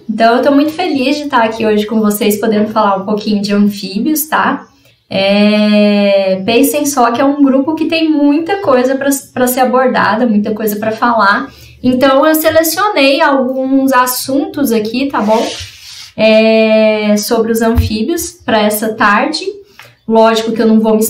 Então, eu estou muito feliz de estar aqui hoje com vocês, podendo falar um pouquinho de anfíbios, tá? Pensem só que é um grupo que tem muita coisa para ser abordada, muita coisa para falar. Então, eu selecionei alguns assuntos aqui, tá bom? Sobre os anfíbios para essa tarde. Lógico que eu não vou me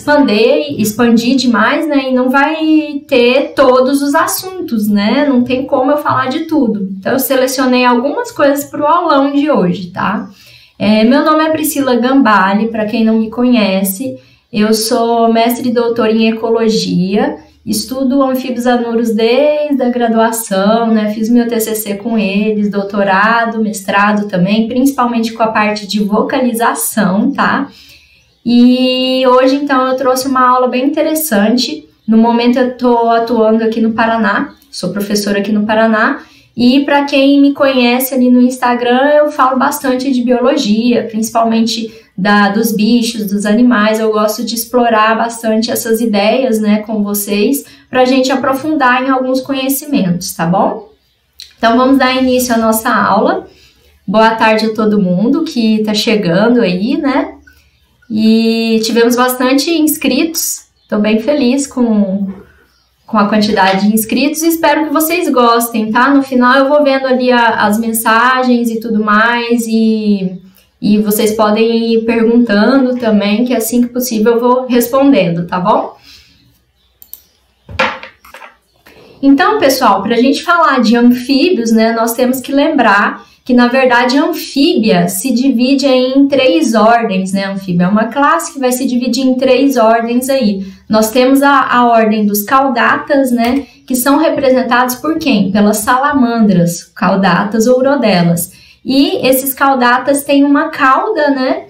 expandir demais, né? E não vai ter todos os assuntos, né? Não tem como eu falar de tudo. Então, eu selecionei algumas coisas para o aulão de hoje, tá? Meu nome é Priscila Gambale, para quem não me conhece. Eu sou mestre e doutora em ecologia. Estudo anfíbios anuros desde a graduação, né? Fiz meu TCC com eles, doutorado, mestrado também, principalmente com a parte de vocalização, tá? E hoje, então, eu trouxe uma aula bem interessante. No momento, eu estou atuando aqui no Paraná, sou professora aqui no Paraná, e para quem me conhece ali no Instagram, eu falo bastante de biologia, principalmente dos bichos, dos animais. Eu gosto de explorar bastante essas ideias, né, com vocês, para a gente aprofundar em alguns conhecimentos, tá bom? Então, vamos dar início à nossa aula. Boa tarde a todo mundo que está chegando aí, né? E tivemos bastante inscritos, estou bem feliz com a quantidade de inscritos e espero que vocês gostem, tá? No final eu vou vendo ali as mensagens e tudo mais e vocês podem ir perguntando também, que assim que possível eu vou respondendo, tá bom? Então, pessoal, para a gente falar de anfíbios, né, nós temos que lembrar que, na verdade, a anfíbia se divide em 3 ordens, né? A anfíbia é uma classe que vai se dividir em 3 ordens aí. Nós temos a ordem dos caudatas, né? Que são representados por quem? Pelas salamandras, caudatas ou urodelas. E esses caudatas têm uma cauda, né?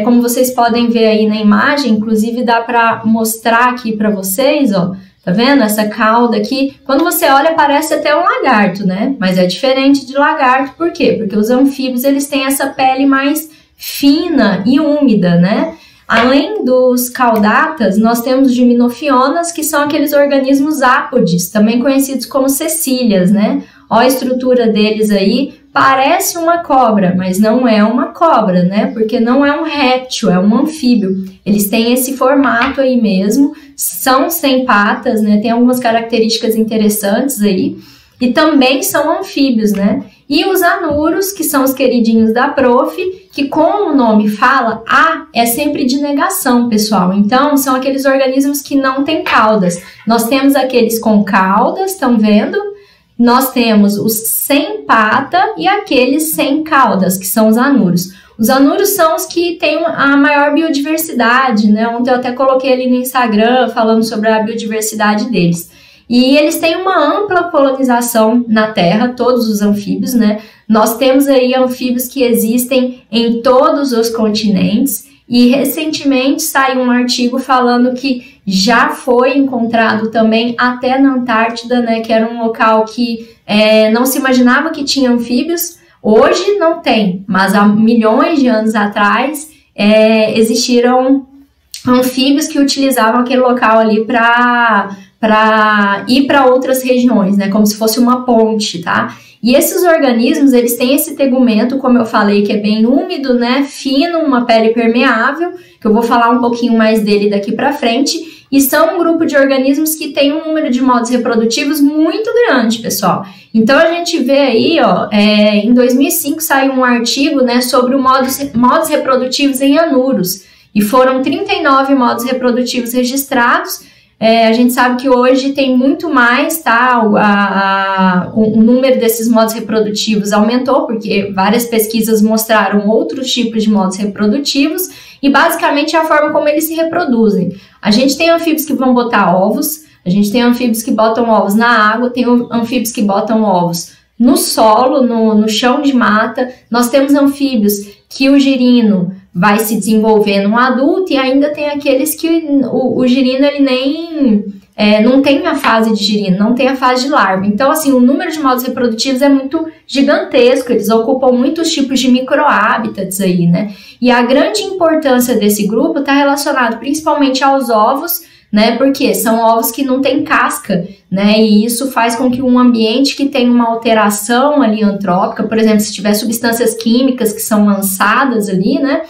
Como vocês podem ver aí na imagem, inclusive dá para mostrar aqui para vocês, ó. Tá vendo essa cauda aqui? Quando você olha, parece até um lagarto, né? Mas é diferente de lagarto, por quê? Porque os anfíbios, eles têm essa pele mais fina e úmida, né? Além dos caudatas, nós temos gimnofionas, que são aqueles organismos ápodes, também conhecidos como cecílias, né? Ó a estrutura deles aí, parece uma cobra, mas não é uma cobra, né? Porque não é um réptil, é um anfíbio. Eles têm esse formato aí mesmo, são sem patas, né? Tem algumas características interessantes aí. E também são anfíbios, né? E os anuros, que são os queridinhos da prof, que como o nome fala, é sempre de negação, pessoal. Então, são aqueles organismos que não têm caudas. Nós temos aqueles com caudas, estão vendo? Nós temos os sem pata e aqueles sem caudas, que são os anuros. Os anuros são os que têm a maior biodiversidade, né? Ontem eu até coloquei ali no Instagram falando sobre a biodiversidade deles. E eles têm uma ampla polinização na Terra, todos os anfíbios, né? Nós temos aí anfíbios que existem em todos os continentes. E recentemente saiu um artigo falando que já foi encontrado também até na Antártida, né, que era um local que não se imaginava que tinha anfíbios. Hoje não tem, mas há milhões de anos atrás existiram anfíbios que utilizavam aquele local ali para ir para outras regiões, né, como se fosse uma ponte, tá? E esses organismos, eles têm esse tegumento, como eu falei, que é bem úmido, né, fino, uma pele permeável, que eu vou falar um pouquinho mais dele daqui para frente, e são um grupo de organismos que tem um número de modos reprodutivos muito grande, pessoal. Então, a gente vê aí, ó, em 2005 saiu um artigo, né, sobre modos reprodutivos em anuros, e foram 39 modos reprodutivos registrados. A gente sabe que hoje tem muito mais, tá? O número desses modos reprodutivos aumentou, porque várias pesquisas mostraram outros tipos de modos reprodutivos e basicamente é a forma como eles se reproduzem. A gente tem anfíbios que vão botar ovos, a gente tem anfíbios que botam ovos na água, tem anfíbios que botam ovos no solo, no chão de mata. Nós temos anfíbios que o girino vai se desenvolver num adulto e ainda tem aqueles que o girino ele nem não tem a fase de girino, não tem a fase de larva. Então, assim, o número de modos reprodutivos é muito gigantesco, eles ocupam muitos tipos de microhábitats aí, né? E a grande importância desse grupo está relacionado principalmente aos ovos, né? Porque são ovos que não têm casca, né? E isso faz com que um ambiente que tem uma alteração ali antrópica, por exemplo, se tiver substâncias químicas que são lançadas ali, né?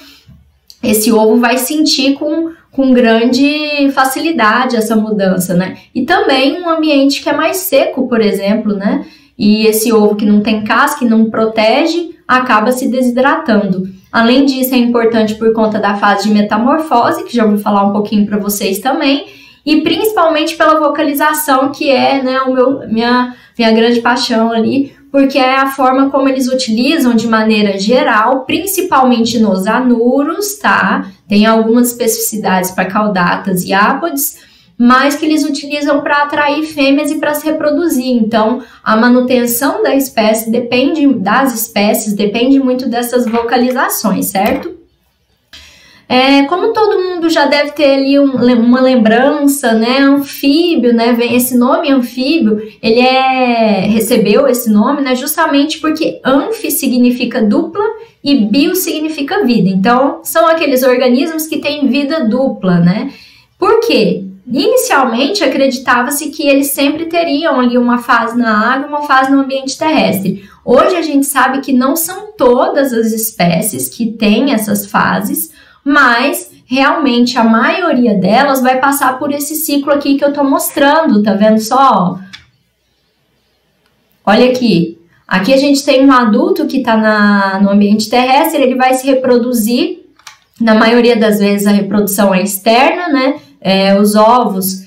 Esse ovo vai sentir com grande facilidade essa mudança, né? E também um ambiente que é mais seco, por exemplo, né? E esse ovo que não tem casca, que não protege, acaba se desidratando. Além disso, é importante por conta da fase de metamorfose, que já vou falar um pouquinho para vocês também, e principalmente pela vocalização, que é, né, minha grande paixão ali, porque é a forma como eles utilizam de maneira geral, principalmente nos anuros, tá? Tem algumas especificidades para caudatas e ápodes, mas que eles utilizam para atrair fêmeas e para se reproduzir. Então, a manutenção da espécie depende muito dessas vocalizações, certo? Como todo mundo já deve ter ali uma lembrança, né, anfíbio, né, vem esse nome anfíbio, ele recebeu esse nome, né, justamente porque anfi significa dupla e bio significa vida. Então, são aqueles organismos que têm vida dupla, né? Por quê? Inicialmente, acreditava-se que eles sempre teriam ali uma fase na água e uma fase no ambiente terrestre. Hoje, a gente sabe que não são todas as espécies que têm essas fases, mas realmente a maioria delas vai passar por esse ciclo aqui que eu tô mostrando, tá vendo só? Olha aqui. Aqui a gente tem um adulto que tá no ambiente terrestre, ele vai se reproduzir. Na maioria das vezes a reprodução é externa, né? Os óvulos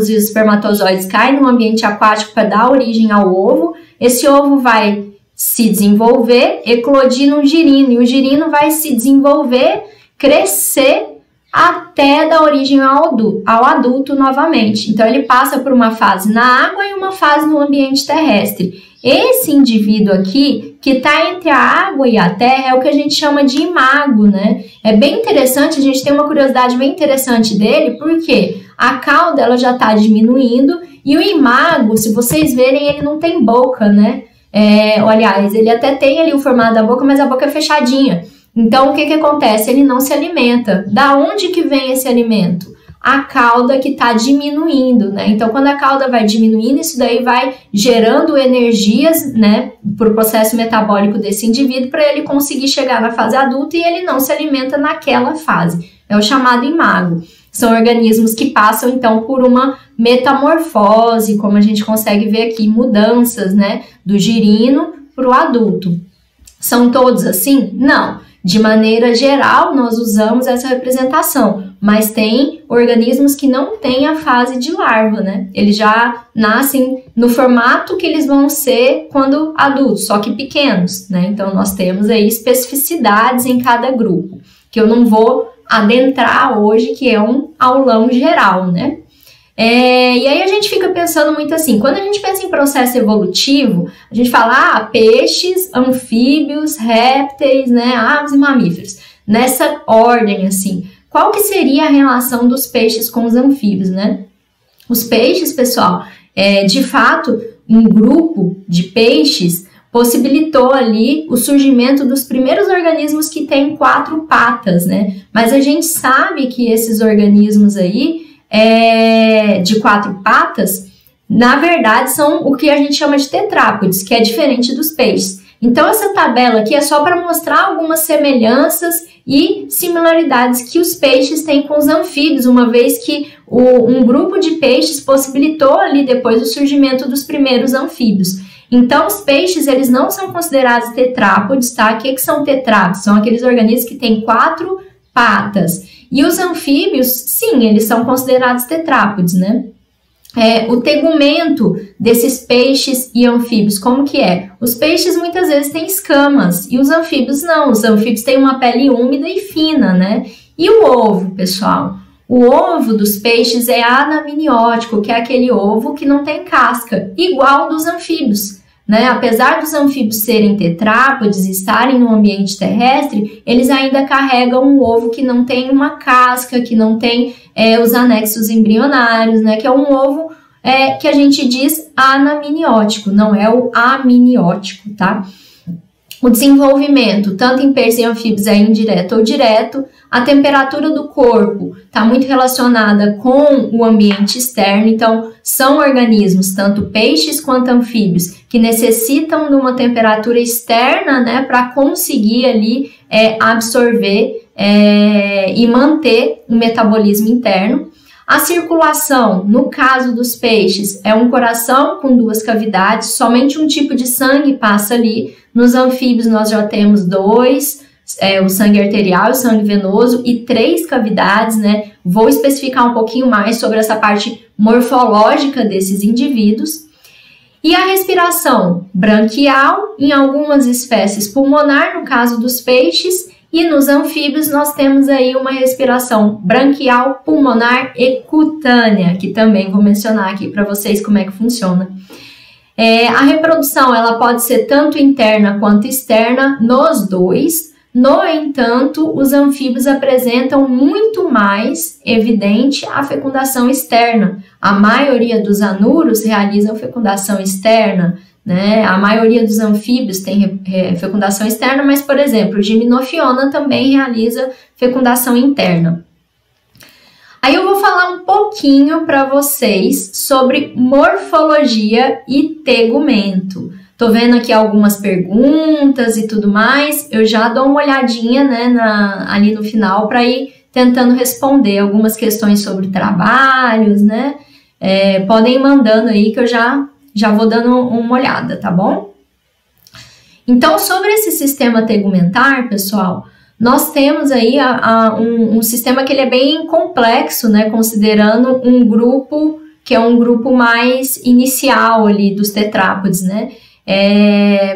e os espermatozoides caem no ambiente aquático para dar origem ao ovo. Esse ovo vai se desenvolver, eclodir num girino, e o girino vai se desenvolver, crescer até dar origem ao adulto novamente. Então, ele passa por uma fase na água e uma fase no ambiente terrestre. Esse indivíduo aqui, que está entre a água e a terra, é o que a gente chama de imago, né? É bem interessante, a gente tem uma curiosidade bem interessante dele, porque a cauda ela já está diminuindo e o imago, se vocês verem, ele não tem boca, né? Aliás, ele até tem ali o formato da boca, mas a boca é fechadinha. Então, o que acontece? Ele não se alimenta. Da onde que vem esse alimento? A cauda que está diminuindo, né? Então, quando a cauda vai diminuindo, isso daí vai gerando energias, né, para o processo metabólico desse indivíduo, para ele conseguir chegar na fase adulta, e ele não se alimenta naquela fase. É o chamado imago. São organismos que passam, então, por uma metamorfose, como a gente consegue ver aqui, mudanças, né, do girino para o adulto. São todos assim? Não. De maneira geral, nós usamos essa representação, mas tem organismos que não têm a fase de larva, né? Eles já nascem no formato que eles vão ser quando adultos, só que pequenos, né? Então, nós temos aí especificidades em cada grupo, que eu não vou adentrar hoje, que é um aulão geral, né? E aí a gente fica pensando muito assim, quando a gente pensa em processo evolutivo, a gente fala, peixes, anfíbios, répteis, né, aves e mamíferos. Nessa ordem, assim, qual que seria a relação dos peixes com os anfíbios, né? Os peixes, pessoal, de fato, um grupo de peixes possibilitou ali o surgimento dos primeiros organismos que têm 4 patas, né? Mas a gente sabe que esses organismos aí, de 4 patas, na verdade são o que a gente chama de tetrápodes, que é diferente dos peixes. Então essa tabela aqui é só para mostrar algumas semelhanças e similaridades que os peixes têm com os anfíbios, uma vez que um grupo de peixes possibilitou ali depois o surgimento dos primeiros anfíbios. Então os peixes, eles não são considerados tetrápodes, tá? O que são tetrápodes? São aqueles organismos que têm 4 patas. E os anfíbios, sim, eles são considerados tetrápodes, né? O tegumento desses peixes e anfíbios, como que é? Os peixes muitas vezes têm escamas e os anfíbios não. Os anfíbios têm uma pele úmida e fina, né? E o ovo, pessoal? O ovo dos peixes é anamniótico, que é aquele ovo que não tem casca, igual dos anfíbios. Né? Apesar dos anfíbios serem tetrápodes e estarem no ambiente terrestre, eles ainda carregam um ovo que não tem uma casca, que não tem os anexos embrionários, né? Que é um ovo que a gente diz anamniótico, não é o amniótico, tá? O desenvolvimento, tanto em peixes e anfíbios, é indireto ou direto. A temperatura do corpo está muito relacionada com o ambiente externo, então são organismos, tanto peixes quanto anfíbios, que necessitam de uma temperatura externa, né, para conseguir ali absorver e manter o metabolismo interno. A circulação, no caso dos peixes, é um coração com 2 cavidades, somente um tipo de sangue passa ali. Nos anfíbios nós já temos 2, o sangue arterial e o sangue venoso, e 3 cavidades, né? Vou especificar um pouquinho mais sobre essa parte morfológica desses indivíduos. E a respiração branquial, em algumas espécies pulmonar, no caso dos peixes, e nos anfíbios nós temos aí uma respiração branquial, pulmonar e cutânea, que também vou mencionar aqui para vocês como é que funciona. A reprodução ela pode ser tanto interna quanto externa nos dois. No entanto, os anfíbios apresentam muito mais evidente a fecundação externa. A maioria dos anuros realizam fecundação externa, né? A maioria dos anfíbios tem fecundação externa, mas, por exemplo, o Gymnophiona também realiza fecundação interna. Aí eu vou falar um pouquinho para vocês sobre morfologia e tegumento. Tô vendo aqui algumas perguntas e tudo mais, eu já dou uma olhadinha, né, ali no final para ir tentando responder algumas questões sobre trabalhos, né? Podem ir mandando aí que eu já vou dando uma olhada, tá bom? Então, sobre esse sistema tegumentar, pessoal, nós temos aí um sistema que ele é bem complexo, né, considerando um grupo que é um grupo mais inicial ali dos tetrápodes, né?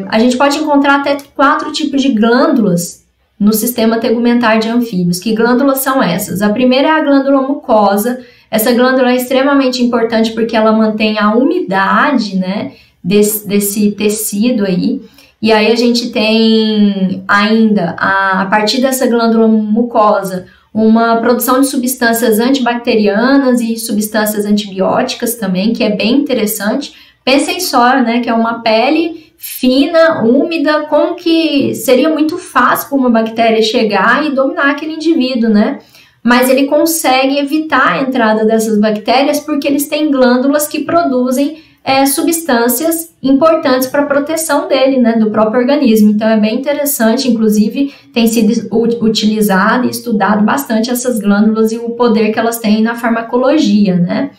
A gente pode encontrar até 4 tipos de glândulas no sistema tegumentar de anfíbios. Que glândulas são essas? A primeira é a glândula mucosa. Essa glândula é extremamente importante porque ela mantém a umidade, né, desse tecido aí. E aí a gente tem ainda, a partir dessa glândula mucosa, uma produção de substâncias antibacterianas e substâncias antibióticas também, que é bem interessante. Pensem só, né, que é uma pele fina, úmida, como que seria muito fácil para uma bactéria chegar e dominar aquele indivíduo, né? Mas ele consegue evitar a entrada dessas bactérias porque eles têm glândulas que produzem substâncias importantes para a proteção dele, né, do próprio organismo. Então é bem interessante, inclusive tem sido utilizado e estudado bastante essas glândulas e o poder que elas têm na farmacologia, né.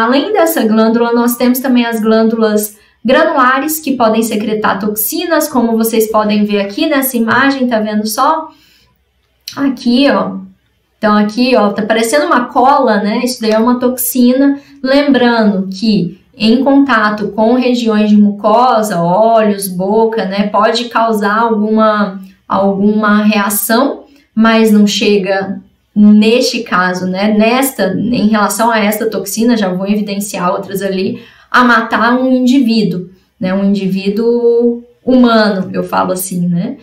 Além dessa glândula, nós temos também as glândulas granulares, que podem secretar toxinas, como vocês podem ver aqui nessa imagem, tá vendo só? Aqui, ó. Então, aqui, ó, tá parecendo uma cola, né? Isso daí é uma toxina. Lembrando que em contato com regiões de mucosa, olhos, boca, né, pode causar alguma reação, mas não chega, neste caso, né, em relação a esta toxina, já vou evidenciar outras ali, a matar um indivíduo, né, um indivíduo humano, eu falo assim, né.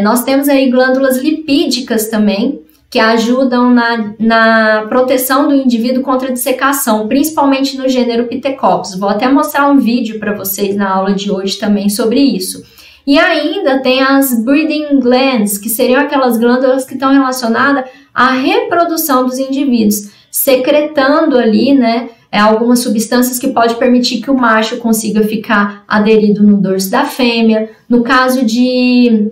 Nós temos aí glândulas lipídicas também, que ajudam na proteção do indivíduo contra a dissecação, principalmente no gênero Pithecopsis. Vou até mostrar um vídeo para vocês na aula de hoje também sobre isso. E ainda tem as breeding glands, que seriam aquelas glândulas que estão relacionadas à reprodução dos indivíduos, secretando ali, né, algumas substâncias que pode permitir que o macho consiga ficar aderido no dorso da fêmea. No caso de,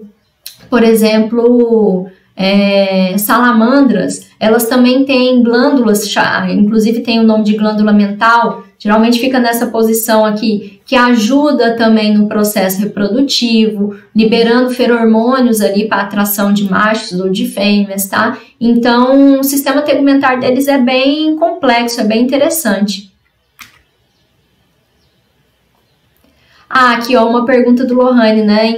por exemplo, salamandras, elas também têm glândulas, inclusive tem o nome de glândula mental, geralmente fica nessa posição aqui, que ajuda também no processo reprodutivo, liberando feromônios ali para atração de machos ou de fêmeas, tá? Então, o sistema tegumentar deles é bem complexo, é bem interessante. Aqui, ó, uma pergunta do Lohane, né,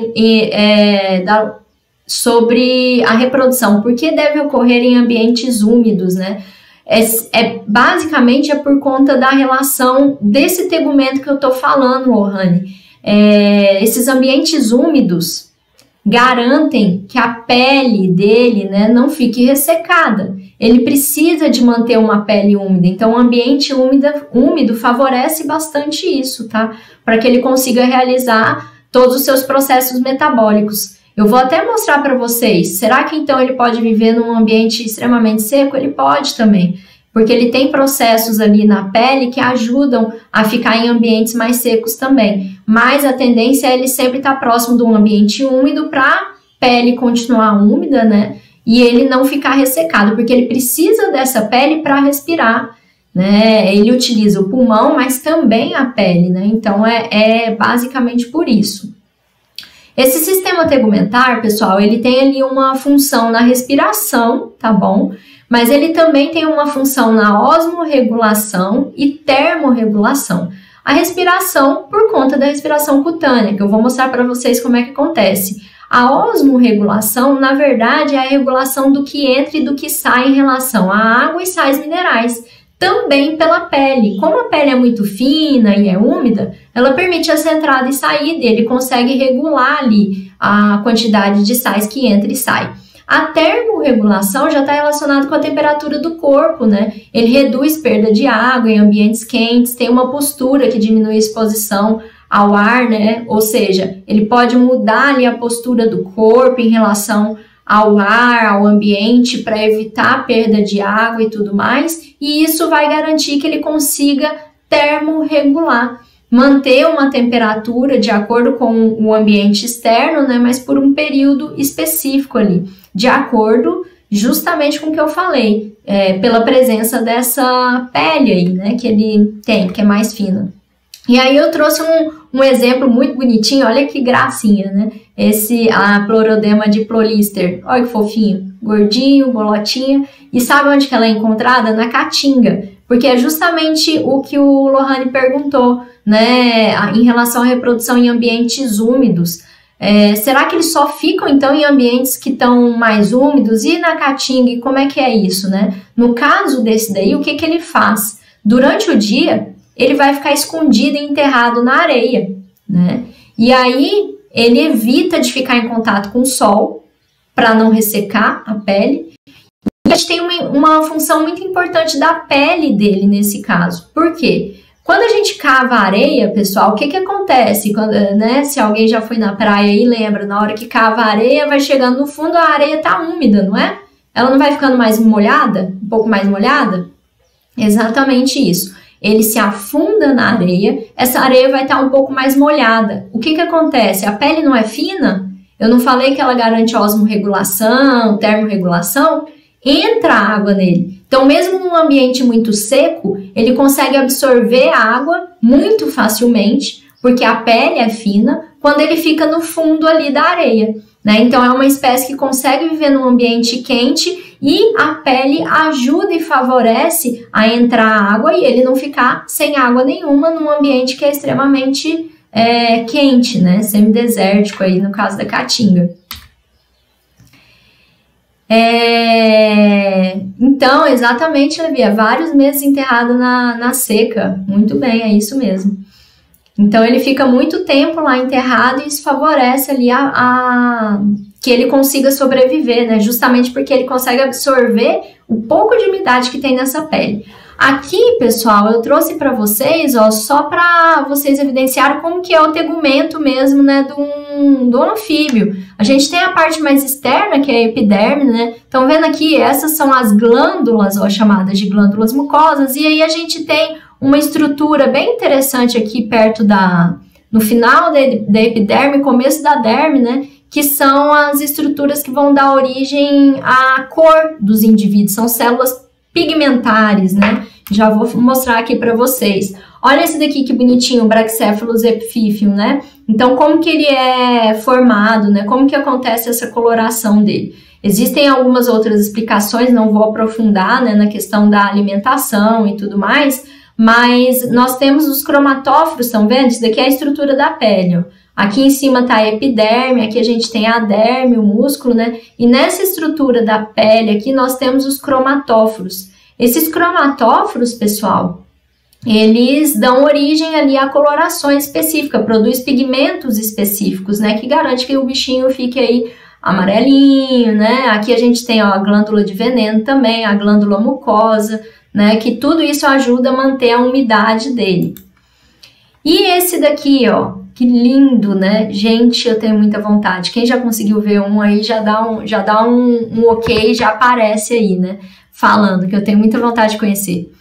sobre a reprodução, por que deve ocorrer em ambientes úmidos, né? Basicamente por conta da relação desse tegumento que eu tô falando, Lohane. Esses ambientes úmidos garantem que a pele dele, né, não fique ressecada. Ele precisa de manter uma pele úmida, então o ambiente úmido favorece bastante isso, tá? Para que ele consiga realizar todos os seus processos metabólicos. Eu vou até mostrar para vocês. Será que então ele pode viver num ambiente extremamente seco? Ele pode também, porque ele tem processos ali na pele que ajudam a ficar em ambientes mais secos também. Mas a tendência é ele sempre estar próximo de um ambiente úmido para a pele continuar úmida, né? E ele não ficar ressecado, porque ele precisa dessa pele para respirar, né? Ele utiliza o pulmão, mas também a pele, né? Então é basicamente por isso. Esse sistema tegumentar, pessoal, ele tem ali uma função na respiração, tá bom? Mas ele também tem uma função na osmorregulação e termorregulação. A respiração por conta da respiração cutânea, que eu vou mostrar para vocês como é que acontece. A osmorregulação, na verdade, é a regulação do que entra e do que sai em relação à água e sais minerais, também pela pele. Como a pele é muito fina e é úmida, ela permite essa entrada e saída, ele consegue regular ali a quantidade de sais que entra e sai. A termorregulação já está relacionada com a temperatura do corpo, né? Ele reduz perda de água em ambientes quentes, tem uma postura que diminui a exposição ao ar, né? Ou seja, ele pode mudar ali a postura do corpo em relação ao ar, ao ambiente, para evitar a perda de água e tudo mais, e isso vai garantir que ele consiga termorregular, manter uma temperatura de acordo com o ambiente externo, né? Mas por um período específico ali, de acordo justamente com o que eu falei, pela presença dessa pele aí, né? Que ele tem, que é mais fina. E aí eu trouxe um exemplo muito bonitinho, olha que gracinha, né? A Pleurodema diplolister, olha que fofinho, gordinho, bolotinha. E sabe onde que ela é encontrada? Na caatinga, porque é justamente o que o Lohane perguntou, né? Em relação à reprodução em ambientes úmidos. Será que eles só ficam, então, em ambientes que estão mais úmidos? E na caatinga, como é que é isso, né? No caso desse daí, o que que ele faz? Durante o dia, ele vai ficar escondido e enterrado na areia, né? E aí, ele evita de ficar em contato com o sol, para não ressecar a pele. E a gente tem uma função muito importante da pele dele nesse caso. Por quê? Quando a gente cava a areia, pessoal, o que que acontece? Quando, né, se alguém já foi na praia e lembra, na hora que cava a areia, vai chegando no fundo, a areia tá úmida, não é? Ela não vai ficando mais molhada? Um pouco mais molhada? Exatamente isso. Ele se afunda na areia, essa areia vai estar um pouco mais molhada. O que que acontece? A pele não é fina? Eu não falei que ela garante osmorregulação, termorregulação? Entra água nele. Então, mesmo num ambiente muito seco, ele consegue absorver a água muito facilmente, porque a pele é fina, quando ele fica no fundo ali da areia, né? Então, é uma espécie que consegue viver num ambiente quente e a pele ajuda e favorece a entrar água e ele não ficar sem água nenhuma num ambiente que é extremamente quente, né? Semidesértico aí, no caso da caatinga. Então, exatamente, Levi, vários meses enterrado na seca. Muito bem, é isso mesmo. Então, ele fica muito tempo lá enterrado e isso favorece ali que ele consiga sobreviver, né? Justamente porque ele consegue absorver o pouco de umidade que tem nessa pele. Aqui, pessoal, eu trouxe para vocês, ó, só para vocês evidenciarem como que é o tegumento mesmo, né, do anfíbio. A gente tem a parte mais externa, que é a epiderme, né? Estão vendo aqui? Essas são as glândulas, ó, chamadas de glândulas mucosas. E aí a gente tem uma estrutura bem interessante aqui perto no final da epiderme, começo da derme, né? Que são as estruturas que vão dar origem à cor dos indivíduos. São células pigmentares, né? Já vou mostrar aqui para vocês. Olha esse daqui que bonitinho, o Brachycephalus epiphyseum, né? Então, como que ele é formado, né? Como que acontece essa coloração dele? Existem algumas outras explicações, não vou aprofundar, né, na questão da alimentação e tudo mais, mas nós temos os cromatóforos, estão vendo? Isso daqui é a estrutura da pele, ó. Aqui em cima tá a epiderme, aqui a gente tem a derme, o músculo, né? E nessa estrutura da pele aqui nós temos os cromatóforos. Esses cromatóforos, pessoal, eles dão origem ali a colorações específicas, produz pigmentos específicos, né? Que garante que o bichinho fique aí amarelinho, né? Aqui a gente tem, ó, a glândula de veneno também, a glândula mucosa, né? Que tudo isso ajuda a manter a umidade dele. E esse daqui, ó, que lindo, né? Gente, eu tenho muita vontade. Quem já conseguiu ver um aí, já dá um ok, já aparece aí, né? Falando que eu tenho muita vontade de conhecer.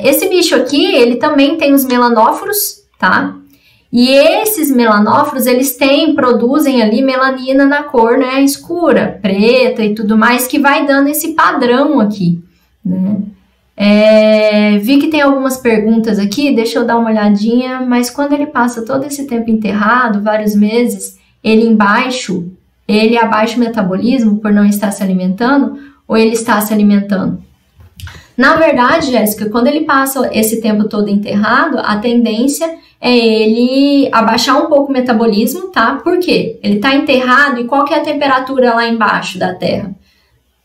Esse bicho aqui, ele também tem os melanóforos, tá? E esses melanóforos, eles produzem ali melanina na cor, né, escura, preta e tudo mais, que vai dando esse padrão aqui, né? Vi que tem algumas perguntas aqui, deixa eu dar uma olhadinha, mas quando ele passa todo esse tempo enterrado, vários meses, ele abaixa o metabolismo por não estar se alimentando, ou ele está se alimentando? Na verdade, Jéssica, quando ele passa esse tempo todo enterrado, a tendência é ele abaixar um pouco o metabolismo, tá? Por quê? Ele está enterrado e qual que é a temperatura lá embaixo da Terra?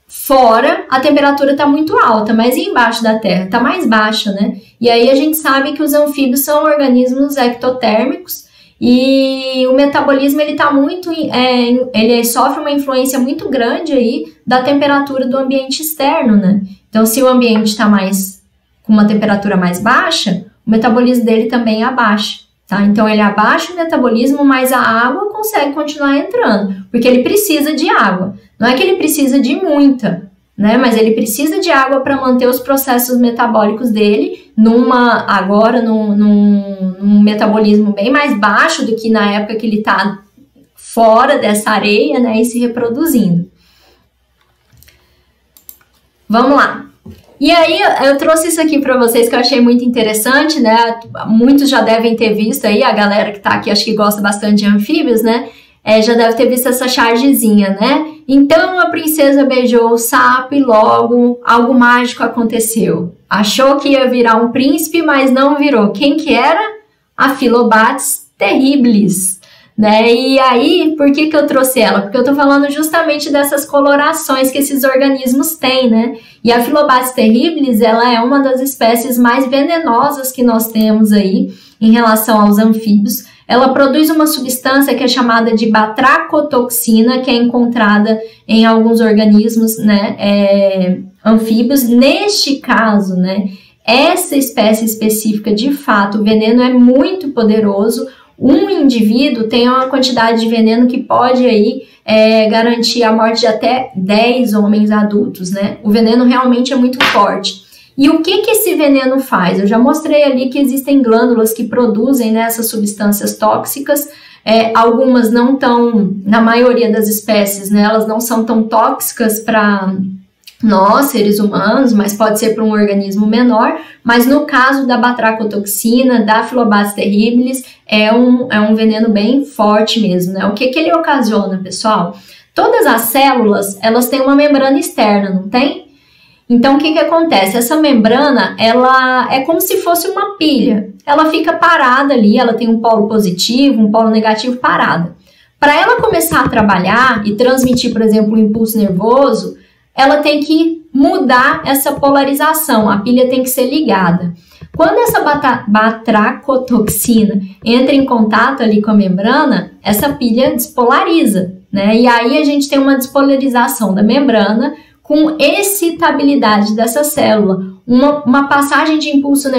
Fora, a temperatura está muito alta, mas embaixo da Terra está mais baixa, né? E aí a gente sabe que os anfíbios são organismos ectotérmicos e o metabolismo ele tá muito, ele sofre uma influência muito grande aí da temperatura do ambiente externo, né? Então, se o ambiente está com uma temperatura mais baixa, o metabolismo dele também abaixa, tá? Então, ele abaixa o metabolismo, mas a água consegue continuar entrando, porque ele precisa de água. Não é que ele precisa de muita, né? Mas ele precisa de água para manter os processos metabólicos dele num metabolismo bem mais baixo do que na época que ele está fora dessa areia, né? E se reproduzindo. Vamos lá. E aí, eu trouxe isso aqui para vocês que eu achei muito interessante, né? Muitos já devem ter visto aí, a galera que tá aqui, acho que gosta bastante de anfíbios, né? Já deve ter visto essa chargezinha, né? Então, a princesa beijou o sapo e logo algo mágico aconteceu. Achou que ia virar um príncipe, mas não virou. Quem que era? A Phyllobates terribilis. Né? E aí, por que eu trouxe ela? Porque eu tô falando justamente dessas colorações que esses organismos têm, né? E a Phyllobates terribilis, ela é uma das espécies mais venenosas que nós temos aí em relação aos anfíbios. Ela produz uma substância que é chamada de batracotoxina, que é encontrada em alguns organismos, né, anfíbios. Neste caso, né, essa espécie específica, de fato, o veneno é muito poderoso. Um indivíduo tem uma quantidade de veneno que pode aí garantir a morte de até 10 homens adultos, né? O veneno realmente é muito forte. E o que esse veneno faz? Eu já mostrei ali que existem glândulas que produzem, né, essas substâncias tóxicas. Algumas não estão, na maioria das espécies, né, elas não são tão tóxicas para nós, seres humanos, mas pode ser para um organismo menor. Mas no caso da batracotoxina, da Phyllobates terribilis, é um veneno bem forte mesmo, né? O que ele ocasiona, pessoal? Todas as células, elas têm uma membrana externa, não tem? Então, o que acontece? Essa membrana, ela é como se fosse uma pilha. Ela fica parada ali, ela tem um polo positivo, um polo negativo parada. Para ela começar a trabalhar e transmitir, por exemplo, um impulso nervoso, ela tem que mudar essa polarização, a pilha tem que ser ligada. Quando essa batracotoxina entra em contato ali com a membrana, essa pilha despolariza, né? E aí a gente tem uma despolarização da membrana com excitabilidade dessa célula, uma passagem de impulsos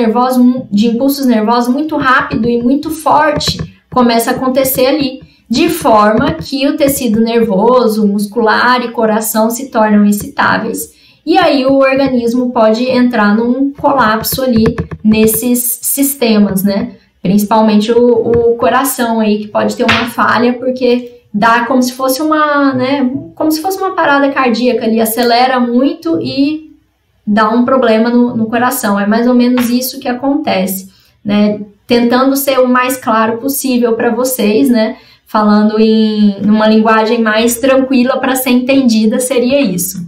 nervosos muito rápido e muito forte começa a acontecer ali, de forma que o tecido nervoso, muscular e coração se tornam excitáveis. E aí o organismo pode entrar num colapso ali nesses sistemas, né? Principalmente o coração aí, que pode ter uma falha, porque dá como se fosse uma, né? Como se fosse uma parada cardíaca ali, acelera muito e dá um problema no coração. É mais ou menos isso que acontece, né? Tentando ser o mais claro possível para vocês, né? Falando em uma linguagem mais tranquila para ser entendida, seria isso.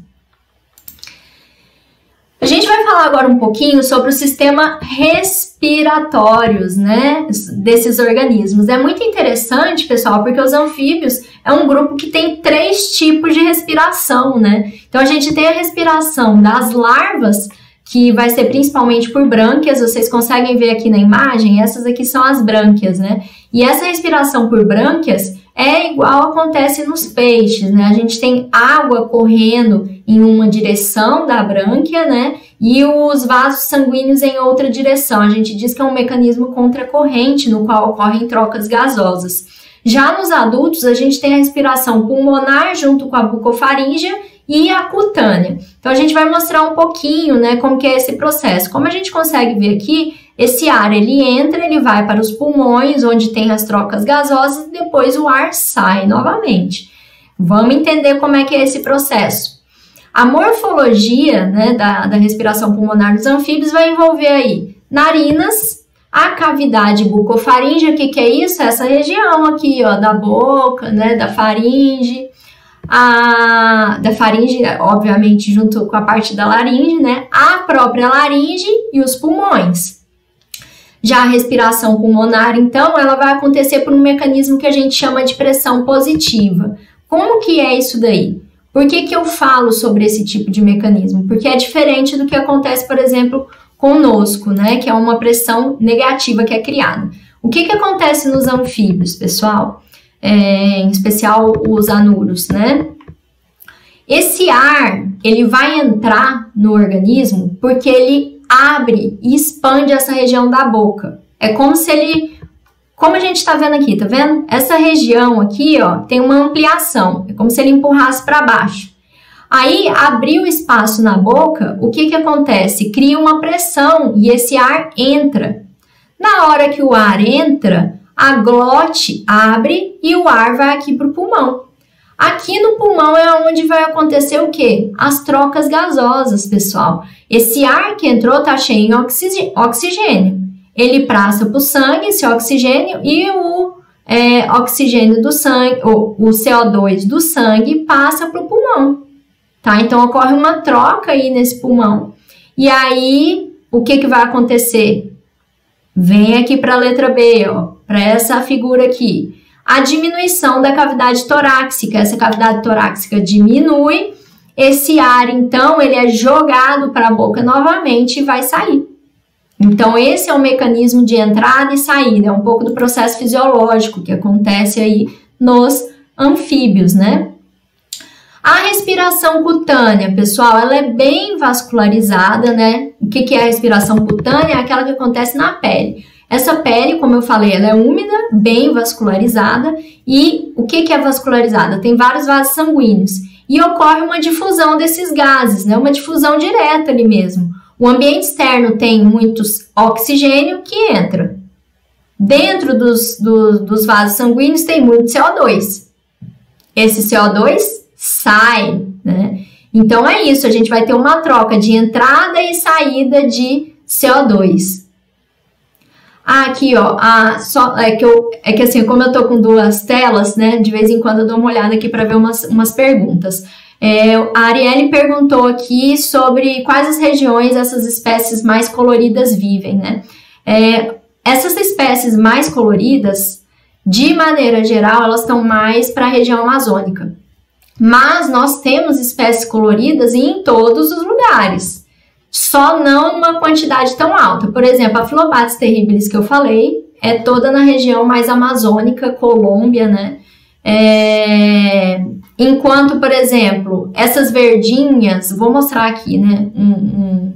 A gente vai falar agora um pouquinho sobre o sistema respiratórios, né, desses organismos. É muito interessante, pessoal, porque os anfíbios é um grupo que tem 3 tipos de respiração, né? Então, a gente tem a respiração das larvas, que vai ser principalmente por brânquias, vocês conseguem ver aqui na imagem, essas aqui são as brânquias, né? E essa respiração por brânquias é igual acontece nos peixes, né? A gente tem água correndo em uma direção da brânquia, né? E os vasos sanguíneos em outra direção. A gente diz que é um mecanismo contracorrente no qual ocorrem trocas gasosas. Já nos adultos, a gente tem a respiração pulmonar junto com a bucofaríngea e a cutânea. Então, a gente vai mostrar um pouquinho, né, como que é esse processo. Como a gente consegue ver aqui, esse ar, ele entra, ele vai para os pulmões, onde tem as trocas gasosas, e depois o ar sai novamente. Vamos entender como é que é esse processo. A morfologia, né, da respiração pulmonar dos anfíbios vai envolver aí narinas, a cavidade bucofaríngea. O que é isso? Essa região aqui, ó, da boca, né, da faringe, obviamente, junto com a parte da laringe, né, a própria laringe e os pulmões. Já a respiração pulmonar, então, ela vai acontecer por um mecanismo que a gente chama de pressão positiva. Como que é isso daí? Por que eu falo sobre esse tipo de mecanismo? Porque é diferente do que acontece, por exemplo, conosco, né? Que é uma pressão negativa que é criada. O que acontece nos anfíbios, pessoal? Em especial os anuros, né? Esse ar, ele vai entrar no organismo porque ele abre e expande essa região da boca. É como se ele, como a gente tá vendo aqui, tá vendo? Essa região aqui, ó, tem uma ampliação, é como se ele empurrasse para baixo. Aí, abriu espaço na boca, o que acontece? Cria uma pressão e esse ar entra. Na hora que o ar entra, a glote abre e o ar vai aqui para o pulmão. Aqui no pulmão é onde vai acontecer o quê? As trocas gasosas, pessoal. Esse ar que entrou tá cheio em oxigênio. Ele passa para o sangue, esse oxigênio, e o oxigênio do sangue, ou o CO2 do sangue, passa para o pulmão. Tá? Então, ocorre uma troca aí nesse pulmão. E aí, o que vai acontecer? Vem aqui para a letra B, ó, para essa figura aqui. A diminuição da cavidade torácica. Essa cavidade torácica diminui. Esse ar, então, ele é jogado para a boca novamente e vai sair. Então, esse é o mecanismo de entrada e saída. É um pouco do processo fisiológico que acontece aí nos anfíbios, né? A respiração cutânea, pessoal, ela é bem vascularizada, né? O que é a respiração cutânea? É aquela que acontece na pele. Essa pele, como eu falei, ela é úmida, bem vascularizada. E o que é vascularizada? Tem vários vasos sanguíneos. E ocorre uma difusão desses gases, né? Uma difusão direta ali mesmo. O ambiente externo tem muitos oxigênio que entra. Dentro dos vasos sanguíneos tem muito CO2. Esse CO2 sai, né? Então é isso, a gente vai ter uma troca de entrada e saída de CO2. Aqui, ó, é que assim, como eu tô com duas telas, né, de vez em quando eu dou uma olhada aqui para ver umas perguntas. A Arielle perguntou aqui sobre quais as regiões essas espécies mais coloridas vivem, né? Essas espécies mais coloridas, de maneira geral, elas estão mais para a região amazônica. Mas nós temos espécies coloridas em todos os lugares. Só não uma quantidade tão alta. Por exemplo, a Phyllobates terribilis que eu falei é toda na região mais amazônica, Colômbia, né? Enquanto, por exemplo, essas verdinhas, vou mostrar aqui, né,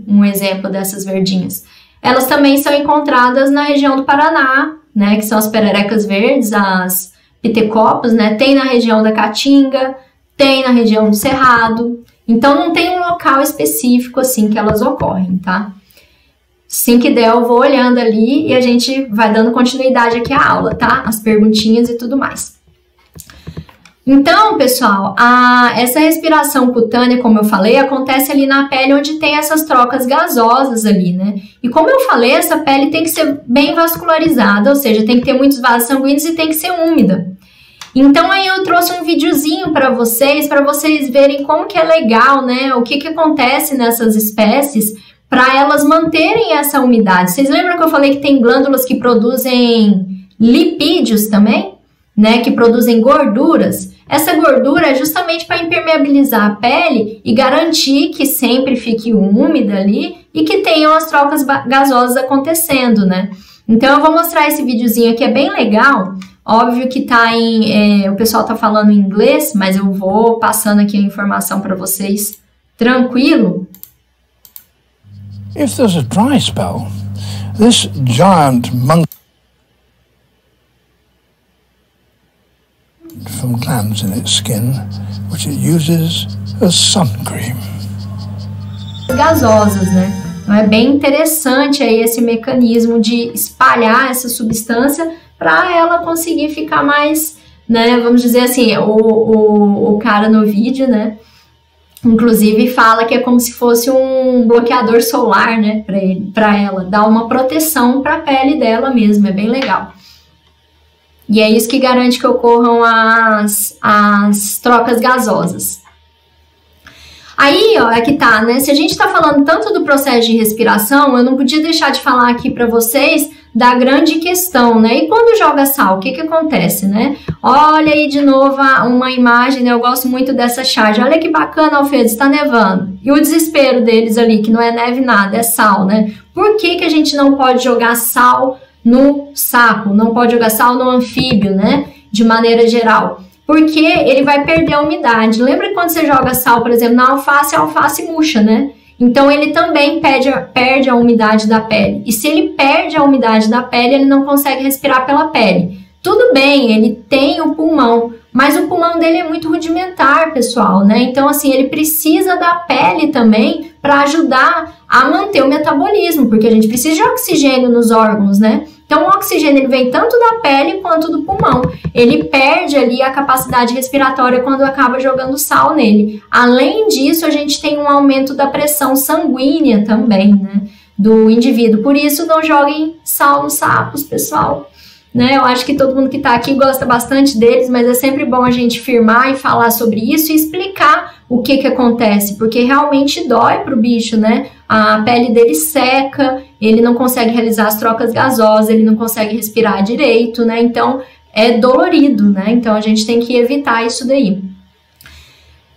um exemplo dessas verdinhas. Elas também são encontradas na região do Paraná, né, que são as pererecas verdes, as pitecopos, né? Tem na região da Caatinga, tem na região do Cerrado. Então, não tem um local específico, assim, que elas ocorrem, tá? Assim que der, eu vou olhando ali e a gente vai dando continuidade aqui à aula, tá? As perguntinhas e tudo mais. Então, pessoal, essa respiração cutânea, como eu falei, acontece ali na pele onde tem essas trocas gasosas ali, né? E como eu falei, essa pele tem que ser bem vascularizada, ou seja, tem que ter muitos vasos sanguíneos e tem que ser úmida. Então, aí eu trouxe um videozinho para vocês verem como que é legal, né? O que acontece nessas espécies para elas manterem essa umidade. Vocês lembram que eu falei que tem glândulas que produzem lipídios também? Né? Que produzem gorduras. Essa gordura é justamente para impermeabilizar a pele e garantir que sempre fique úmida ali e que tenham as trocas gasosas acontecendo, né? Então, eu vou mostrar esse videozinho aqui, é bem legal, Óbvio que tá o pessoal tá falando em inglês, mas eu vou passando aqui a informação para vocês tranquilo. If there's a dry spell, this giant monkey from glands in its skin, which it uses as sun cream. Gasosas, né? Então é bem interessante aí esse mecanismo de espalhar essa substância para ela conseguir ficar mais, né? Vamos dizer assim, o cara no vídeo, né? Inclusive fala que é como se fosse um bloqueador solar, né? Para ela, dá uma proteção para a pele dela mesmo, é bem legal. E é isso que garante que ocorram as trocas gasosas. Aí, ó, é que tá, né? Se a gente tá falando tanto do processo de respiração, eu não podia deixar de falar aqui para vocês da grande questão, né? E quando joga sal, o que que acontece, né? Olha aí de novo uma imagem, né? Eu gosto muito dessa charge. Olha que bacana, Alfredo, está nevando. E o desespero deles ali, que não é neve nada, é sal, né? Por que que a gente não pode jogar sal no sapo? Não pode jogar sal no anfíbio, né? De maneira geral. Porque ele vai perder a umidade. Lembra que quando você joga sal, por exemplo, na alface, a alface murcha, né? Então, ele também perde a umidade da pele. E se ele perde a umidade da pele, ele não consegue respirar pela pele. Tudo bem, ele tem o pulmão, mas o pulmão dele é muito rudimentar, pessoal, né? Então, assim, ele precisa da pele também para ajudar a manter o metabolismo, porque a gente precisa de oxigênio nos órgãos, né? Então, o oxigênio ele vem tanto da pele quanto do pulmão. Ele perde ali a capacidade respiratória quando acaba jogando sal nele. Além disso, a gente tem um aumento da pressão sanguínea também, né, do indivíduo. Por isso, não joguem sal nos sapos, pessoal. Né? Eu acho que todo mundo que está aqui gosta bastante deles, mas é sempre bom a gente firmar e falar sobre isso e explicar o que acontece, porque realmente dói para o bicho, né? A pele dele seca, ele não consegue realizar as trocas gasosas, ele não consegue respirar direito, né? Então, é dolorido, né? Então, a gente tem que evitar isso daí.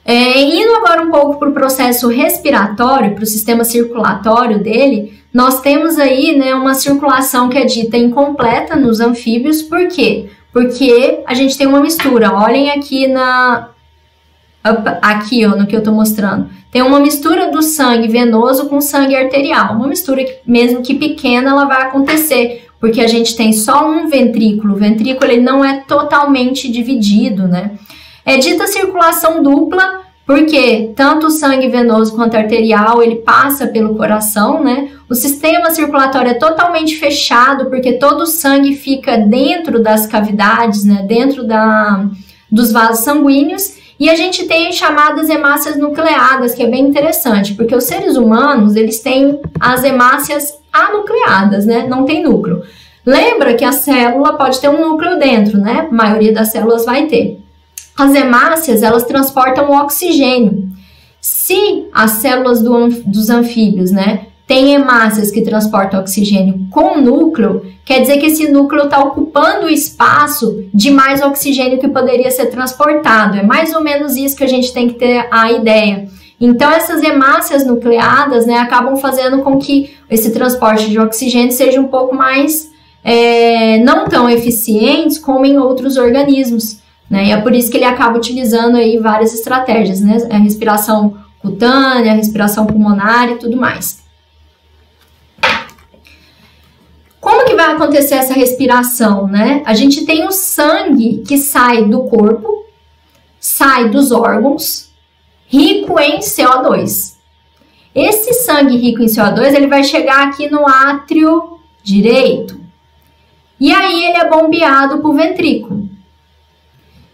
Indo agora um pouco para o processo respiratório, para o sistema circulatório dele, nós temos aí, né, uma circulação que é dita incompleta nos anfíbios. Por quê? Porque a gente tem uma mistura. Olhem aqui aqui, ó, no que eu estou mostrando. Tem uma mistura do sangue venoso com sangue arterial. Uma mistura que, mesmo que pequena, ela vai acontecer, porque a gente tem só um ventrículo. O ventrículo ele não é totalmente dividido, né? É dita circulação dupla, porque tanto o sangue venoso quanto arterial, ele passa pelo coração, né? O sistema circulatório é totalmente fechado, porque todo o sangue fica dentro das cavidades, né? Dentro dos vasos sanguíneos. E a gente tem chamadas hemácias nucleadas, que é bem interessante, porque os seres humanos, eles têm as hemácias anucleadas, né? Não tem núcleo. Lembra que a célula pode ter um núcleo dentro, né? A maioria das células vai ter. As hemácias, elas transportam o oxigênio. Se as células dos anfíbios, né, têm hemácias que transportam oxigênio com núcleo, quer dizer que esse núcleo está ocupando o espaço de mais oxigênio que poderia ser transportado. É mais ou menos isso que a gente tem que ter a ideia. Então, essas hemácias nucleadas, né, acabam fazendo com que esse transporte de oxigênio seja um pouco mais, não tão eficientes como em outros organismos. Né? E é por isso que ele acaba utilizando aí várias estratégias, né? A respiração cutânea, a respiração pulmonar e tudo mais. Como que vai acontecer essa respiração, né? A gente tem o sangue que sai do corpo, sai dos órgãos, rico em CO2. Esse sangue rico em CO2, ele vai chegar aqui no átrio direito. E aí ele é bombeado para o ventrículo.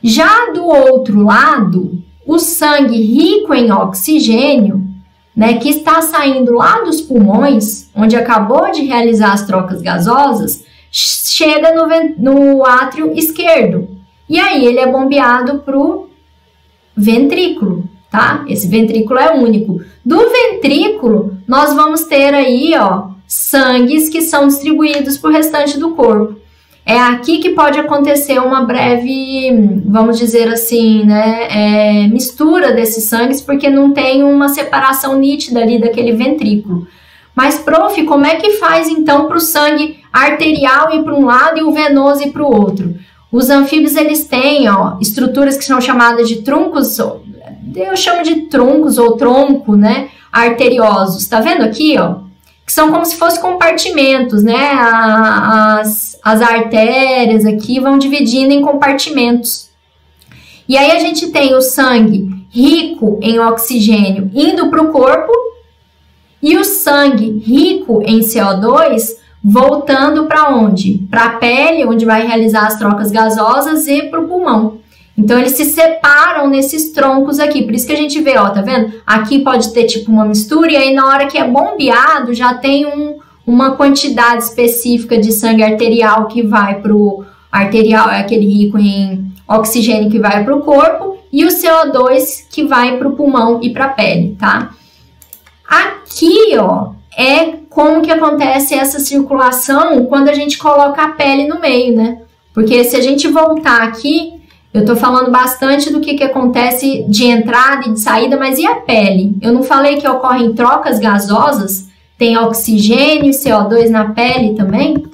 Já do outro lado, o sangue rico em oxigênio, né, que está saindo lá dos pulmões, onde acabou de realizar as trocas gasosas, chega no átrio esquerdo. E aí ele é bombeado para o ventrículo, tá? Esse ventrículo é único. Do ventrículo, nós vamos ter aí, ó, sangues que são distribuídos para o restante do corpo. É aqui que pode acontecer uma breve, vamos dizer assim, né, mistura desses sangues, porque não tem uma separação nítida ali daquele ventrículo. Mas, prof, como é que faz então para o sangue arterial ir para um lado e o venoso ir para o outro? Os anfíbios, eles têm, ó, estruturas que são chamadas de troncos, eu chamo de troncos ou tronco, né, arteriosos. Tá vendo aqui, ó? Que são como se fossem compartimentos, né? As artérias aqui vão dividindo em compartimentos. E aí a gente tem o sangue rico em oxigênio indo para o corpo e o sangue rico em CO2 voltando para onde? Para a pele, onde vai realizar as trocas gasosas, e para o pulmão. Então, eles se separam nesses troncos aqui. Por isso que a gente vê, ó, tá vendo? Aqui pode ter tipo uma mistura, e aí na hora que é bombeado, já tem uma quantidade específica de sangue arterial que vai pro... Arterial é aquele rico em oxigênio que vai para o corpo, e o CO2 que vai para o pulmão e para a pele, tá? Aqui, ó, é como que acontece essa circulação quando a gente coloca a pele no meio, né? Porque se a gente voltar aqui, eu tô falando bastante do que acontece de entrada e de saída, mas e a pele? Eu não falei que ocorrem trocas gasosas? Tem oxigênio e CO2 na pele também?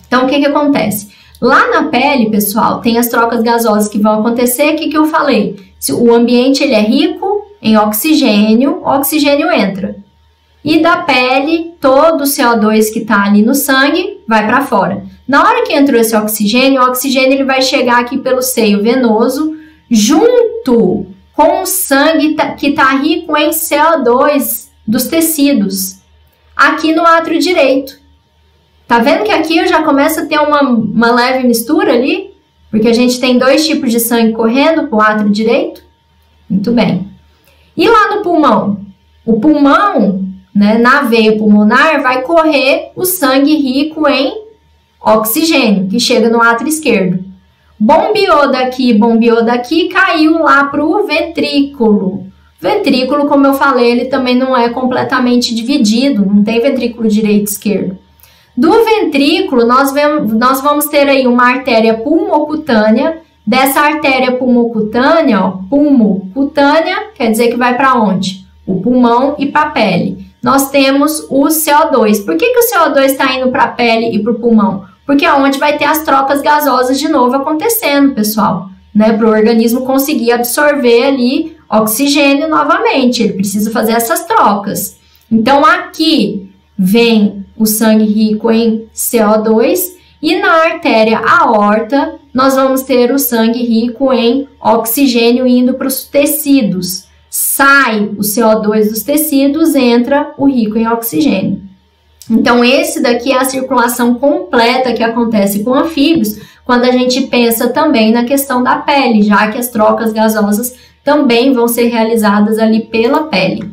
Então, o que acontece? Lá na pele, pessoal, tem as trocas gasosas que vão acontecer. O que eu falei? Se o ambiente ele é rico em oxigênio, o oxigênio entra. E da pele, todo o CO2 que está ali no sangue vai para fora. Na hora que entrou esse oxigênio, o oxigênio ele vai chegar aqui pelo seio venoso, junto com o sangue que está rico em CO2 dos tecidos, aqui no átrio direito. Tá vendo que aqui eu já começo a ter uma leve mistura ali? Porque a gente tem dois tipos de sangue correndo para o átrio direito. Muito bem. E lá no pulmão? O pulmão, né, na veia pulmonar, vai correr o sangue rico em oxigênio, que chega no átrio esquerdo. Bombeou daqui, caiu lá para o ventrículo. Ventrículo, como eu falei, ele também não é completamente dividido, não tem ventrículo direito e esquerdo. Do ventrículo, nós vamos ter aí uma artéria pulmocutânea. Dessa artéria pulmocutânea, ó, pulmocutânea, quer dizer que vai para onde? O pulmão e para a pele. Nós temos o CO2. Por que o CO2 está indo para a pele e para o pulmão? Porque é onde vai ter as trocas gasosas de novo acontecendo, pessoal, né? Para o organismo conseguir absorver ali oxigênio novamente. Ele precisa fazer essas trocas. Então, aqui vem o sangue rico em CO2 e na artéria aorta nós vamos ter o sangue rico em oxigênio indo para os tecidos. Sai o CO2 dos tecidos, entra o rico em oxigênio. Então, esse daqui é a circulação completa que acontece com anfíbios quando a gente pensa também na questão da pele, já que as trocas gasosas também vão ser realizadas ali pela pele.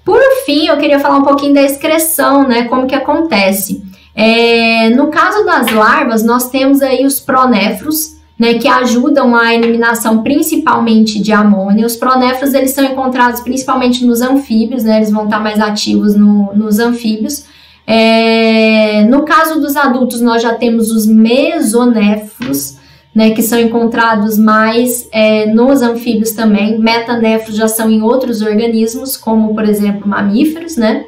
Por fim, eu queria falar um pouquinho da excreção, né? Como que acontece. No caso das larvas, nós temos aí os pronéfros, né, que ajudam a eliminação principalmente de amônia. Os pronéfros, eles são encontrados principalmente nos anfíbios, né, eles vão estar mais ativos nos anfíbios. No caso dos adultos, nós já temos os mesonéfros, né, que são encontrados mais nos anfíbios também. Metanéfros já são em outros organismos, como, por exemplo, mamíferos, né?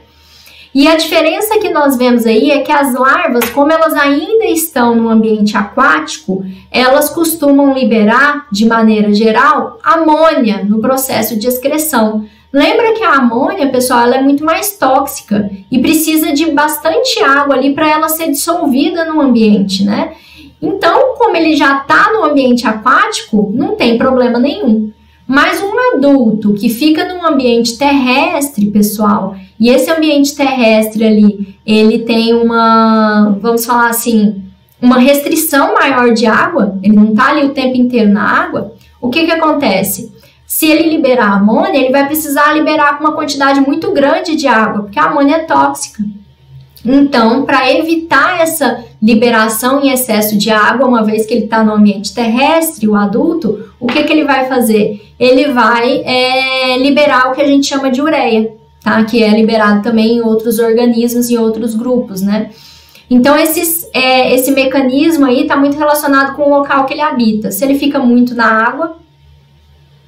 E a diferença que nós vemos aí é que as larvas, como elas ainda estão no ambiente aquático, elas costumam liberar, de maneira geral, amônia no processo de excreção. Lembra que a amônia, pessoal, ela é muito mais tóxica e precisa de bastante água ali para ela ser dissolvida no ambiente, né? Então, como ele já está no ambiente aquático, não tem problema nenhum. Mas um adulto que fica num ambiente terrestre, pessoal, e esse ambiente terrestre ali, ele tem vamos falar assim, uma restrição maior de água, ele não está ali o tempo inteiro na água, o que acontece? Se ele liberar amônia, ele vai precisar liberar com uma quantidade muito grande de água, porque a amônia é tóxica. Então, para evitar essa liberação em excesso de água, uma vez que ele está no ambiente terrestre, o adulto, o que ele vai fazer? Ele vai liberar o que a gente chama de ureia, tá? Que é liberado também em outros organismos, em outros grupos, né? Então, esse mecanismo aí está muito relacionado com o local que ele habita. Se ele fica muito na água,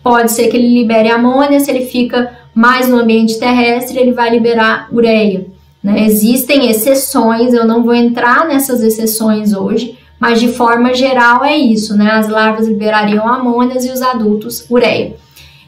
pode ser que ele libere amônia. Se ele fica mais no ambiente terrestre, ele vai liberar ureia. Né? Existem exceções, eu não vou entrar nessas exceções hoje, mas de forma geral é isso, né? As larvas liberariam amônias e os adultos ureia.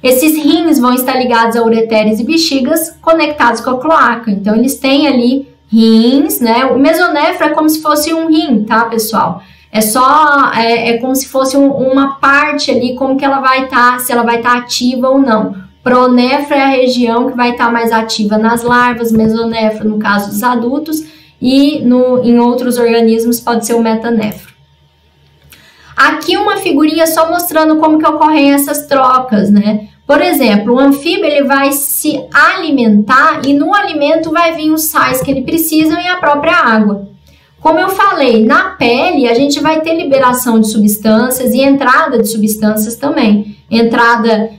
Esses rins vão estar ligados a ureteres e bexigas conectados com a cloaca. Então, eles têm ali rins, né? O mesonefro é como se fosse um rim, tá, pessoal? É como se fosse uma parte ali, como que ela vai estar, se ela vai estar ativa ou não. Pronefro é a região que vai estar mais ativa nas larvas, mesonefro no caso dos adultos, e em outros organismos pode ser o metanefro. Aqui uma figurinha só mostrando como que ocorrem essas trocas, né? Por exemplo, o anfíbio ele vai se alimentar e no alimento vai vir os sais que ele precisa e a própria água. Como eu falei, na pele a gente vai ter liberação de substâncias e entrada de substâncias também. Entrada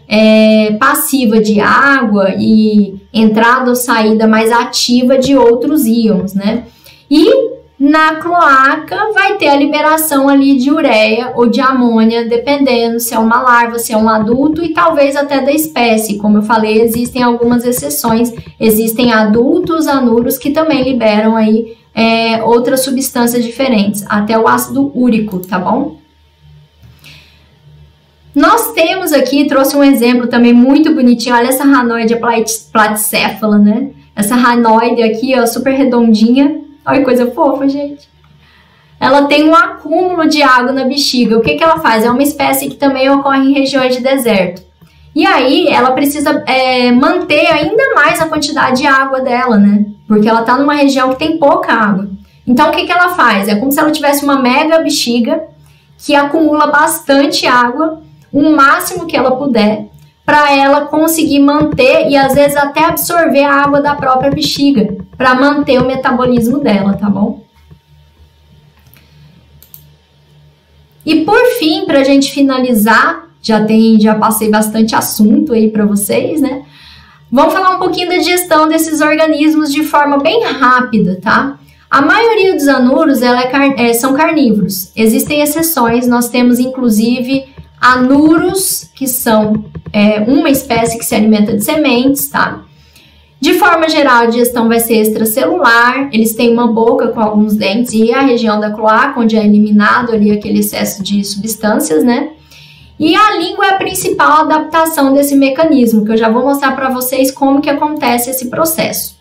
passiva de água e entrada ou saída mais ativa de outros íons, né? E na cloaca vai ter a liberação ali de ureia ou de amônia, dependendo se é uma larva, se é um adulto e talvez até da espécie. Como eu falei, existem algumas exceções. Existem adultos anuros que também liberam aí outras substâncias diferentes, até o ácido úrico, tá bom? Nós temos aqui, trouxe um exemplo também muito bonitinho, olha essa ranoide platicéfala, né? Essa ranoide aqui, ó, super redondinha, olha que coisa fofa, gente. Ela tem um acúmulo de água na bexiga, o que que ela faz? É uma espécie que também ocorre em regiões de deserto. E aí, ela precisa manter ainda mais a quantidade de água dela, né? Porque ela tá numa região que tem pouca água. Então, o que que ela faz? É como se ela tivesse uma mega bexiga que acumula bastante água, o máximo que ela puder, para ela conseguir manter e às vezes até absorver a água da própria bexiga, para manter o metabolismo dela, tá bom? E por fim, para a gente finalizar, já passei bastante assunto aí para vocês, né? Vamos falar um pouquinho da digestão desses organismos de forma bem rápida, tá? A maioria dos anuros são carnívoros. Existem exceções, nós temos inclusive anuros, que são uma espécie que se alimenta de sementes, tá? De forma geral, a digestão vai ser extracelular, eles têm uma boca com alguns dentes e a região da cloaca, onde é eliminado ali aquele excesso de substâncias, né? E a língua é a principal adaptação desse mecanismo, que eu já vou mostrar para vocês como que acontece esse processo.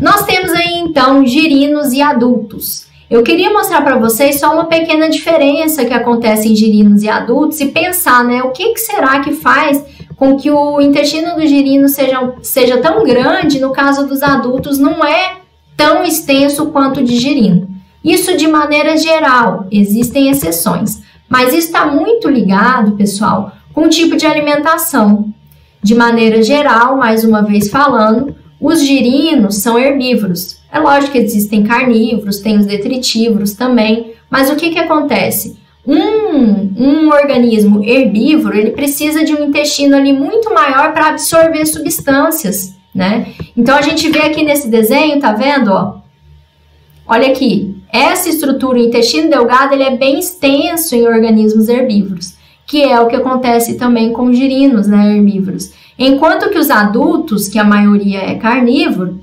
Nós temos aí, então, girinos e adultos. Eu queria mostrar para vocês só uma pequena diferença que acontece em girinos e adultos e pensar, né, o que será que faz com que o intestino do girino seja tão grande, no caso dos adultos não é tão extenso quanto o de girino. Isso de maneira geral, existem exceções, mas isso está muito ligado, pessoal, com o tipo de alimentação. De maneira geral, mais uma vez falando, os girinos são herbívoros. É lógico que existem carnívoros, tem os detritívoros também, mas o que acontece? Um organismo herbívoro, ele precisa de um intestino ali muito maior para absorver substâncias, né? Então, a gente vê aqui nesse desenho, tá vendo, ó? Olha aqui, essa estrutura, o intestino delgado, ele é bem extenso em organismos herbívoros, que é o que acontece também com girinos, né, herbívoros. Enquanto que os adultos, que a maioria é carnívoro,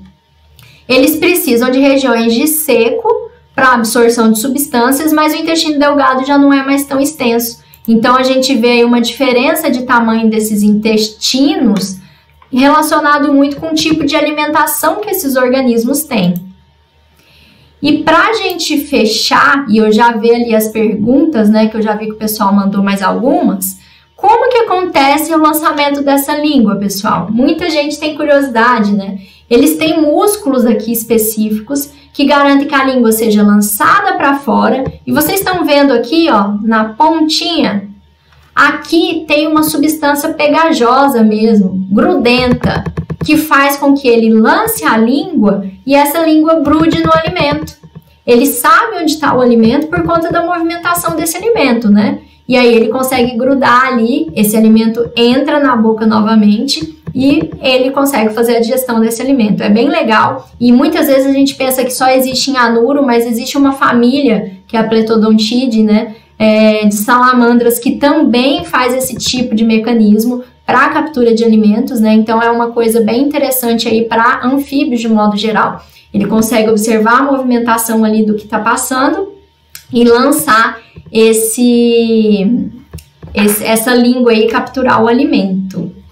eles precisam de regiões de seco para absorção de substâncias, mas o intestino delgado já não é mais tão extenso. Então, a gente vê aí uma diferença de tamanho desses intestinos relacionado muito com o tipo de alimentação que esses organismos têm. E para a gente fechar, e eu já vi ali as perguntas, né, que eu já vi que o pessoal mandou mais algumas, como que acontece o lançamento dessa língua, pessoal? Muita gente tem curiosidade, né? Eles têm músculos aqui específicos que garantem que a língua seja lançada para fora. E vocês estão vendo aqui, ó, na pontinha, aqui tem uma substância pegajosa mesmo, grudenta, que faz com que ele lance a língua e essa língua grude no alimento. Ele sabe onde está o alimento por conta da movimentação desse alimento, né? E aí ele consegue grudar ali, esse alimento entra na boca novamente e ele consegue fazer a digestão desse alimento. É bem legal e muitas vezes a gente pensa que só existe em anuro, mas existe uma família, que é a Pletodontidae, né, de salamandras, que também faz esse tipo de mecanismo para a captura de alimentos, né? Então é uma coisa bem interessante aí para anfíbios de modo geral. Ele consegue observar a movimentação ali do que está passando e lançar essa língua aí, capturar o alimento.